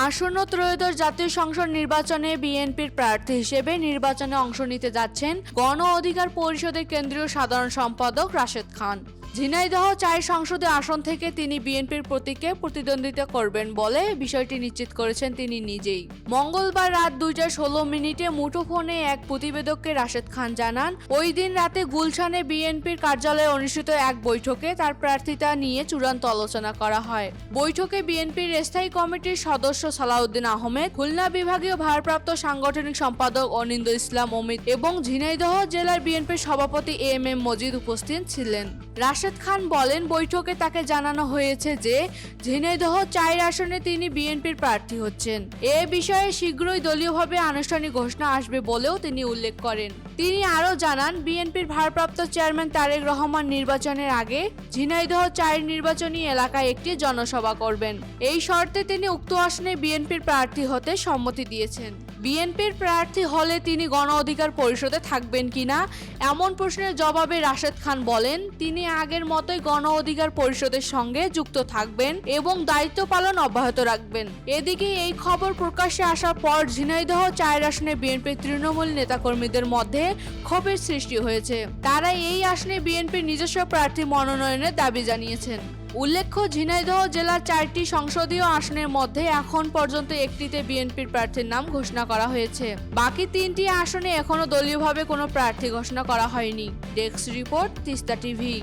আসন্ন ত্রয়োদশ জাতীয় সংসদ নির্বাচনে বিএনপির প্রার্থী হিসেবে নির্বাচনে অংশ নিতে যাচ্ছেন গণ অধিকার পরিষদের কেন্দ্রীয় সাধারণ সম্পাদক রাশেদ খান। ঝিনাইদহ ৪ সংসদীয় আসন থেকে তিনি বিএনপির প্রতীকে প্রতিদ্বন্দ্বিতা করবেন বলে বিষয়টি নিশ্চিত করেছেন তিনি নিজেই। মঙ্গলবার রাত 2:16 মুঠোফোনে এক প্রতিবেদককে রাশেদ খান জানান, ওই দিন রাতে গুলশানে বিএনপির কার্যালয়ে অনুষ্ঠিত এক বৈঠকে তার প্রার্থিতা নিয়ে চূড়ান্ত আলোচনা করা হয়। বৈঠকে বিএনপির স্থায়ী কমিটির সদস্য সালাউদ্দিন আহমেদ, খুলনা বিভাগীয় ভারপ্রাপ্ত সাংগঠনিক সম্পাদক অনিন্দ ইসলাম অমিত এবং ঝিনাইদহ জেলার বিএনপির সভাপতি এম মজিদ উপস্থিত ছিলেন। রাশেদ খান বলেন, বৈঠকে তাকে জানানো হয়েছে যে ঝিনাইদহ ৪ আসনে তিনি বিএনপির প্রার্থী হচ্ছেন। এ বিষয়ে শীঘ্রই দলীয়ভাবে আনুষ্ঠানিক ঘোষণা আসবে বলেও তিনি উল্লেখ করেন। তিনি আরও জানান, বিএনপির ভারপ্রাপ্ত চেয়ারম্যান তারেক রহমান নির্বাচনের আগে ঝিনাইদহ ৪ নির্বাচনী এলাকায় একটি জনসভা করবেন। এই শর্তে তিনি উক্ত আসনে বিএনপির প্রার্থী হতে সম্মতি দিয়েছেন। বিএনপির প্রার্থী হলে তিনি গণ অধিকার পরিষদে থাকবেন কিনা এমন প্রশ্নের জবাবে রাশেদ খান বলেন, তিনি আগের মতোই গণ অধিকার পরিষদের সঙ্গে যুক্ত থাকবেন এবং দায়িত্ব পালন অব্যাহত রাখবেন। এদিকে এই খবর প্রকাশ্যে আসার পর ঝিনাইদহ ৪ আসনে বিএনপির তৃণমূল নেতাকর্মীদের মধ্যে ক্ষোভের সৃষ্টি হয়েছে। তারা এই আসনে বিএনপির নিজস্ব প্রার্থী মনোনয়নের দাবি জানিয়েছেন। উল্লেখ্য, ঝিনাইদহ জেলার ৪টি সংসদীয় আসনের মধ্যে এখন পর্যন্ত একটিতে বিএনপির প্রার্থীর নাম ঘোষণা করা হয়েছে। বাকি ৩টি আসনে এখনো দলীয়ভাবে কোনো প্রার্থী ঘোষণা করা হয়নি। Desk report, Teesta TV.